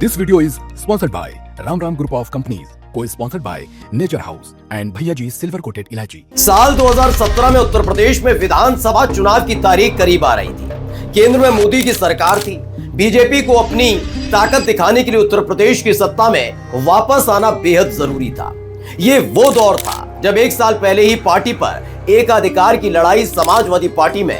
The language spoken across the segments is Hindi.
This video is sponsored by Ram Ram Group of Companies, co-sponsored by Nature House and भैया जी सिल्वर कोटेड इलायची। साल 2017 में उत्तर प्रदेश में विधानसभा चुनाव की तारीख करीब आ रही थी। केंद्र में मोदी की सरकार थी। बीजेपी को अपनी ताकत दिखाने के लिए उत्तर प्रदेश की सत्ता में वापस आना बेहद जरूरी था। ये वो दौर था जब एक साल पहले ही पार्टी पर एकाधिकार की लड़ाई समाजवादी पार्टी में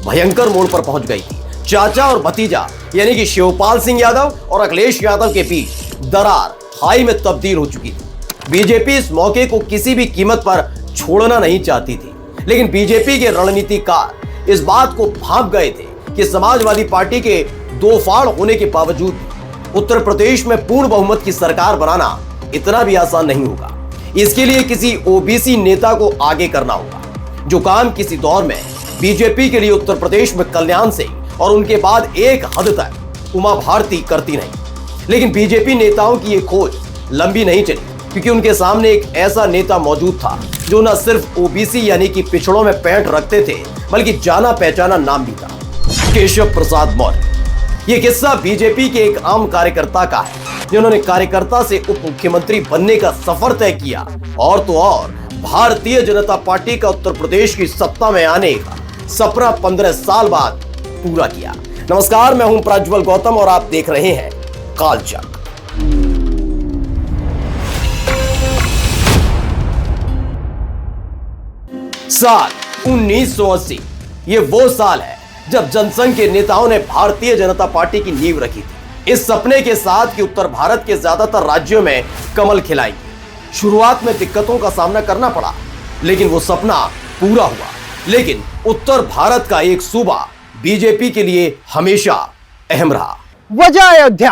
भयंकर मोड़ पर पहुंच गई थी। चाचा और भतीजा यानी कि शिवपाल सिंह यादव और अखिलेश यादव के बीच दरार हाई में तब्दील हो चुकी थी। बीजेपी इस मौके को किसी भी कीमत पर छोड़ना नहीं चाहती थी, लेकिन बीजेपी के रणनीतिकार इस बात को भांप गए थे कि समाजवादी पार्टी के दो फाड़ होने के बावजूद उत्तर प्रदेश में पूर्ण बहुमत की सरकार बनाना इतना भी आसान नहीं होगा। इसके लिए किसी ओबीसी नेता को आगे करना होगा, जो काम किसी दौर में बीजेपी के लिए उत्तर प्रदेश में कल्याण सिंह और उनके बाद एक हद तक उमा भारती करती नहीं। लेकिन बीजेपी नेताओं की ये खोज लंबी नहीं चली, क्योंकि उनके सामने एक ऐसा नेता मौजूद था जो न सिर्फ ओबीसी यानी कि पिछड़ों में पैंट रखते थे, बल्कि जाना पहचाना नाम भी था, केशव प्रसाद मौर्य। ये किस्सा बीजेपी के एक आम कार्यकर्ता का है, जिन्होंने कार्यकर्ता से उप मुख्यमंत्री बनने का सफर तय किया और तो और भारतीय जनता पार्टी का उत्तर प्रदेश की सत्ता में आने का सपना 15 साल बाद पूरा किया। नमस्कार, मैं हूं प्रज्वल गौतम और आप देख रहे हैं कालचक्र। साल 1980 ये वो साल है जब जनसंघ के नेताओं ने भारतीय जनता पार्टी की नींव रखी थी, इस सपने के साथ कि उत्तर भारत के ज्यादातर राज्यों में कमल खिलाएंगे। शुरुआत में दिक्कतों का सामना करना पड़ा, लेकिन वो सपना पूरा हुआ। लेकिन उत्तर भारत का एक सूबा बीजेपी के लिए हमेशा अहम रहा। वजह अयोध्या,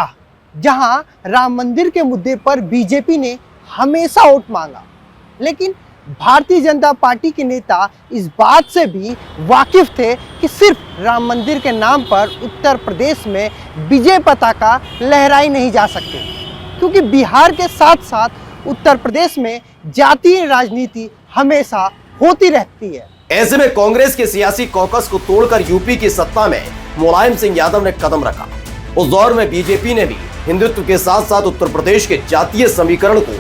जहां राम मंदिर के मुद्दे पर बीजेपी ने हमेशा वोट मांगा, लेकिन भारतीय जनता पार्टी के नेता इस बात से भी वाकिफ थे कि सिर्फ राम मंदिर के नाम पर उत्तर प्रदेश में विजय पताका लहराई नहीं जा सकती, क्योंकि बिहार के साथ साथ उत्तर प्रदेश में जातीय राजनीति हमेशा होती रहती है। ऐसे में कांग्रेस के सियासी कॉकस को तोड़कर यूपी की सत्ता में मुलायम सिंह यादव ने कदम रखा। उस दौर में बीजेपी ने भी हिंदुत्व के साथ साथ उत्तर प्रदेश के जातीय समीकरण को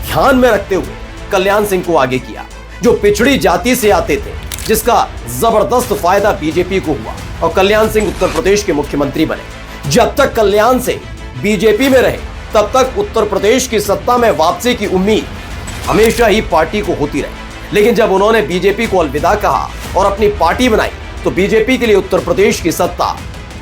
ध्यान में रखते हुए कल्याण सिंह को आगे किया, जो पिछड़ी जाति से आते थे, जिसका जबरदस्त फायदा बीजेपी को हुआ और कल्याण सिंह उत्तर प्रदेश के मुख्यमंत्री बने। जब तक कल्याण सिंह बीजेपी में रहे, तब तक उत्तर प्रदेश की सत्ता में वापसी की उम्मीद हमेशा ही पार्टी को होती रही। लेकिन जब उन्होंने बीजेपी को अलविदा कहा और अपनी पार्टी बनाई, तो बीजेपी के लिए उत्तर प्रदेश की सत्ता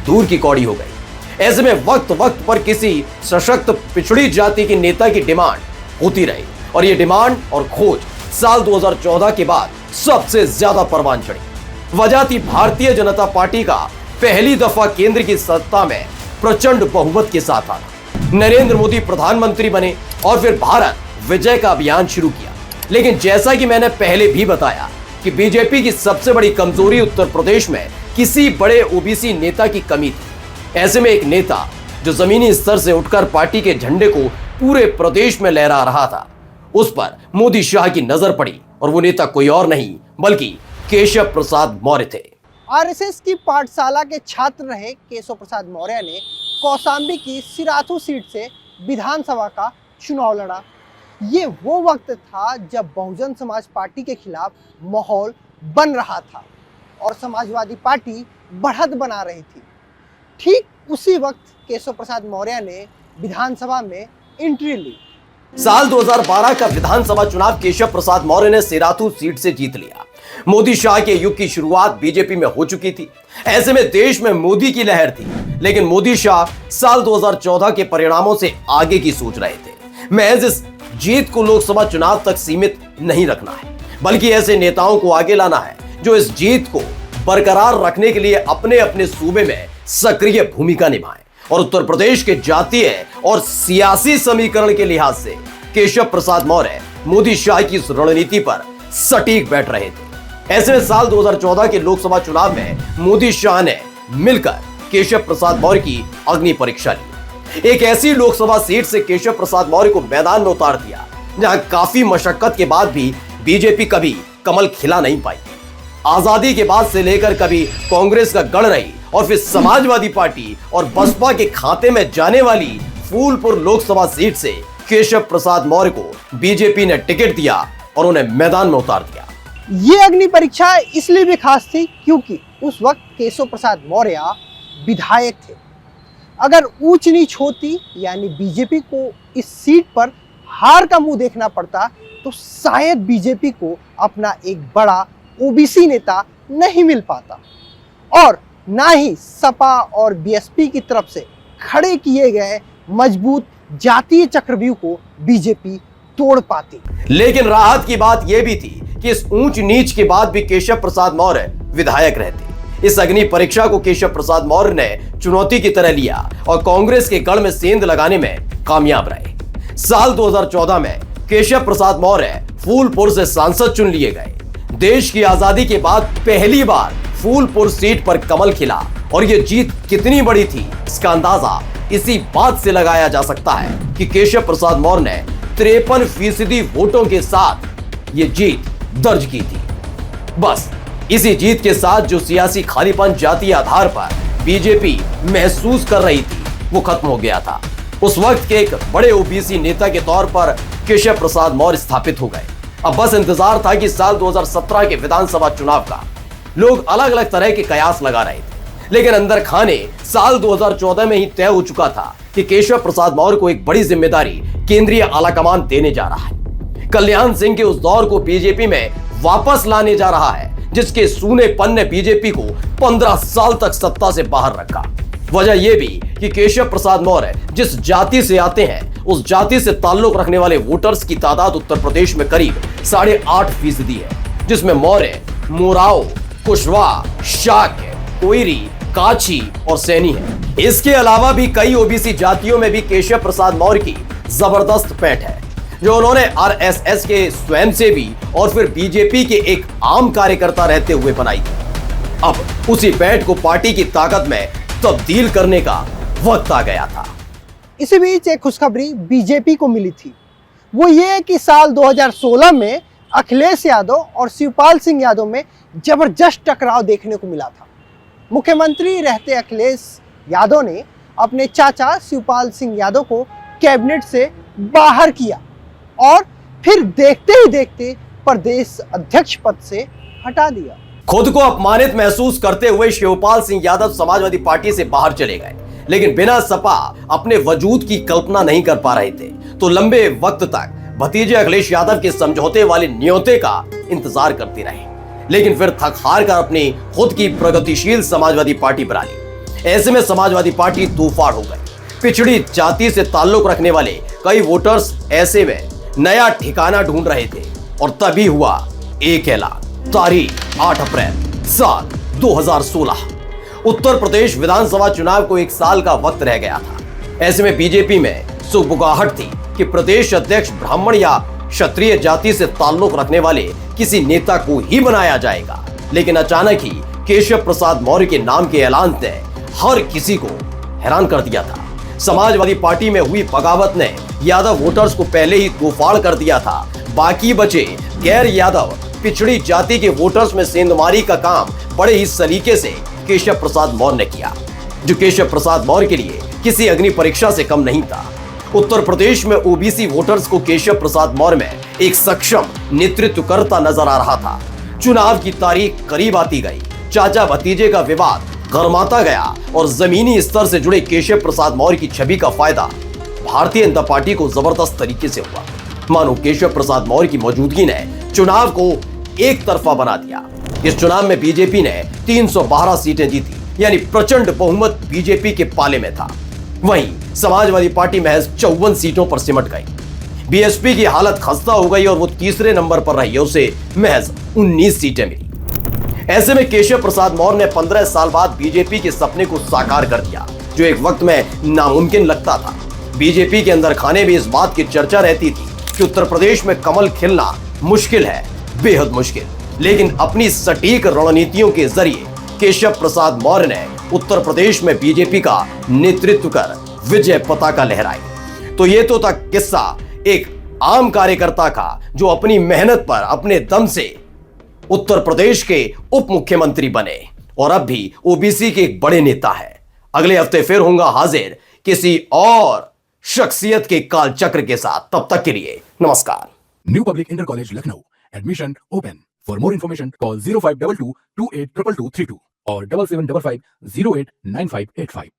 दूर की कौड़ी हो गई। ऐसे में वक्त वक्त पर किसी सशक्त पिछड़ी जाति के नेता की डिमांड होती रही और ये डिमांड और खोज साल 2014 के बाद सबसे ज्यादा परवान चढ़ी। वजह थी भारतीय जनता पार्टी का पहली दफा केंद्र की सत्ता में प्रचंड बहुमत के साथ आना। नरेंद्र मोदी प्रधानमंत्री बने और फिर भारत विजय का अभियान शुरू किया। लेकिन जैसा कि मैंने पहले भी बताया कि बीजेपी की सबसे बड़ी कमजोरी उत्तर प्रदेश में किसी बड़े ओबीसी नेता की कमी थी। ऐसे में एक नेता जो जमीनी स्तर से उठकर पार्टी के झंडे को पूरे प्रदेश में लहरा रहा था, उस पर मोदी शाह की नजर पड़ी और वो नेता कोई और नहीं बल्कि केशव प्रसाद मौर्य थे। आरएसएस की पाठशाला के छात्र रहे केशव प्रसाद मौर्य ने कौशाम्बी की सिराथू सीट से विधानसभा का चुनाव लड़ा। ये वो वक्त था जब बहुजन समाज पार्टी के खिलाफ माहौल बन रहा था और समाजवादी पार्टी बढ़त बना रही थी। ठीक उसी वक्त केशव प्रसाद मौर्य ने विधानसभा में एंट्री ली। साल 2012 का विधानसभा चुनाव केशव प्रसाद मौर्य ने सिराथू सीट से जीत लिया। मोदी शाह के युग की शुरुआत बीजेपी में हो चुकी थी। ऐसे में देश में मोदी की लहर थी, लेकिन मोदी शाह साल 2014 के परिणामों से आगे की सोच रहे थे। महज इस जीत को लोकसभा चुनाव तक सीमित नहीं रखना है, बल्कि ऐसे नेताओं को आगे लाना है जो इस जीत को बरकरार रखने के लिए अपने अपने सूबे में सक्रिय भूमिका निभाएं। और उत्तर प्रदेश के जातीय और सियासी समीकरण के लिहाज से केशव प्रसाद मौर्य मोदी शाह की इस रणनीति पर सटीक बैठ रहे थे। ऐसे में साल 2014 के लोकसभा चुनाव में मोदी शाह ने मिलकर केशव प्रसाद मौर्य की अग्नि परीक्षा ली। एक ऐसी लोकसभा सीट से केशव प्रसाद मौर्य को मैदान में उतार दिया जहां काफी मशक्कत के बाद भी बीजेपी कभी कमल खिला नहीं पाई। आजादी के बाद से लेकर कभी कांग्रेस का गढ़ रही और फिर समाजवादी पार्टी और बसपा के खाते में जाने वाली फूलपुर लोकसभा सीट से केशव प्रसाद मौर्य को बीजेपी ने टिकट दिया और उन्हें मैदान में उतार दिया। ये अग्नि परीक्षा इसलिए भी खास थी क्योंकि उस वक्त केशव प्रसाद मौर्य विधायक थे। अगर ऊंच नीच होती यानी बीजेपी को इस सीट पर हार का मुंह देखना पड़ता तो शायद बीजेपी को अपना एक बड़ा ओबीसी नेता नहीं मिल पाता और ना ही सपा और बीएसपी की तरफ से खड़े किए गए मजबूत जातीय चक्रव्यूह को बीजेपी तोड़ पाती। लेकिन राहत की बात यह भी थी कि इस ऊंच नीच के बाद भी केशव प्रसाद मौर्य विधायक रहते। इस अग्नि परीक्षा को केशव प्रसाद मौर्य ने चुनौती की तरह लिया और कांग्रेस के गढ़ में सेंध लगाने में कामयाब रहे। साल 2014 में केशव प्रसाद मौर्य फूलपुर से सांसद चुन लिए गए। देश की आजादी के बाद पहली बार फूलपुर सीट पर कमल खिला और यह जीत कितनी बड़ी थी इसका अंदाजा इसी बात से लगाया जा सकता है कि केशव प्रसाद मौर्य ने 53% वोटों के साथ यह जीत दर्ज की थी। बस इसी जीत के साथ जो सियासी खालीपन जातीय आधार पर बीजेपी महसूस कर रही थी वो खत्म हो गया था। उस वक्त के एक बड़े ओबीसी नेता के तौर पर केशव प्रसाद मौर्य स्थापित हो गए। अब बस इंतजार था कि साल 2017 के विधानसभा चुनाव का लोग अलग अलग तरह के कयास लगा रहे थे, लेकिन अंदर खाने साल 2014 में ही तय हो चुका था कि केशव प्रसाद मौर्य को एक बड़ी जिम्मेदारी केंद्रीय आलाकमान देने जा रहा है। कल्याण सिंह के उस दौर को बीजेपी में वापस लाने जा रहा है जिसके सूनेपन ने बीजेपी को 15 साल तक सत्ता से बाहर रखा। वजह यह भी कि केशव प्रसाद मौर्य जिस जाति से आते हैं उस जाति से ताल्लुक रखने वाले वोटर्स की तादाद उत्तर प्रदेश में करीब 8.5% है, जिसमें मौर्य, मोराव, कुशवाहा, शाक्य, कोयरी, काछी और सैनी है। इसके अलावा भी कई ओबीसी जातियों में भी केशव प्रसाद मौर्य की जबरदस्त पैठ है जो उन्होंने आरएसएस के स्वयंसेवी और फिर बीजेपी के एक आम कार्यकर्ता रहते हुए बनाई थी। अब उसी पैठ को पार्टी की ताकत में तब्दील करने का वक्त आ गया था। इसी बीच एक खुशखबरी बीजेपी को मिली थी। वो ये कि साल 2016 में अखिलेश यादव और शिवपाल सिंह यादव में जबरदस्त टकराव देखने को मिला था। मुख्यमंत्री रहते अखिलेश यादव ने अपने चाचा शिवपाल सिंह यादव को कैबिनेट से बाहर किया और फिर देखते ही देखते प्रदेश अध्यक्ष पद से हटा दिया। खुद को अपमानित महसूस करते हुए शिवपाल सिंह यादव समाजवादी पार्टी से बाहर चले गए, लेकिन बिना सपा अपने वजूद की कल्पना नहीं कर पा रहे थे, तो लंबे वक्त तक भतीजे अखिलेश यादव के समझौते वाले न्योते का इंतजार करते रहे। लेकिन फिर थक हार कर अपनी खुद की प्रगतिशील समाजवादी पार्टी बना ली। ऐसे में समाजवादी पार्टी तूफान हो गई। पिछड़ी जाति से ताल्लुक रखने वाले कई वोटर्स ऐसे में नया ठिकाना ढूंढ रहे थे और तभी हुआ एक ऐलान। तारीख 8 अप्रैल साल 2016। उत्तर प्रदेश विधानसभा चुनाव को एक साल का वक्त रह गया था। ऐसे में बीजेपी में सुगबुगाहट थी कि प्रदेश अध्यक्ष ब्राह्मण या क्षत्रिय जाति से ताल्लुक रखने वाले किसी नेता को ही बनाया जाएगा। लेकिन अचानक ही केशव प्रसाद मौर्य के नाम के ऐलान ने हर किसी को हैरान कर दिया था। समाजवादी पार्टी में हुई बगावत ने यादव वोटर्स को पहले ही तूफान कर दिया था। बाकी बचे गैर यादव पिछड़ी जाति के वोटर्स में सेंधमारी का काम बड़े ही सलीके से केशव प्रसाद मौर्य ने किया, जो केशव प्रसाद मौर्य के लिए किसी अग्नि परीक्षा से कम नहीं था। उत्तर प्रदेश में ओबीसी वोटर्स को केशव प्रसाद मौर्य में एक सक्षम नेतृत्वकर्ता नजर आ रहा था। चुनाव की तारीख करीब आती गई, चाचा भतीजे का विवाद गरमाता गया और जमीनी स्तर से जुड़े केशव प्रसाद मौर्य की छवि का फायदा भारतीय जनता पार्टी को जबरदस्त तरीके से हुआ। मानो केशव प्रसाद मौर्य की मौजूदगी ने चुनाव को एक तरफा बना दिया। इस चुनाव में बीजेपी ने 312 सीटें जीती, यानी प्रचंड बहुमत बीजेपी के पाले में था। वहीं समाजवादी पार्टी महज 54 सीटों पर सिमट गई। बीएसपी की हालत खस्ता हो गई और वो तीसरे नंबर पर रही, उसे महज 19 सीटें मिली। ऐसे में केशव प्रसाद मौर्य ने 15 साल बाद बीजेपी के सपने को साकार कर दिया, जो एक वक्त में नामुमकिन लगता था। बीजेपी के अंदर खाने भी इस बात की चर्चा रहती थी कि उत्तर प्रदेश में कमल खिलना मुश्किल है, बेहद मुश्किल। लेकिन अपनी सटीक रणनीतियों के जरिए केशव प्रसाद मौर्य ने उत्तर प्रदेश में बीजेपी का नेतृत्व कर विजय पताका लहराई। तो ये तो था किस्सा एक आम कार्यकर्ता का जो अपनी मेहनत पर अपने दम से उत्तर प्रदेश के उप मुख्यमंत्री बने और अब भी ओबीसी के एक बड़े नेता है। अगले हफ्ते फिर होऊंगा हाजिर किसी और शख्सियत के काल चक्र के साथ। तब तक के लिए नमस्कार। New Public Inter College Lucknow. Admission open. For more information, call 0522 282232 or 7755 089585.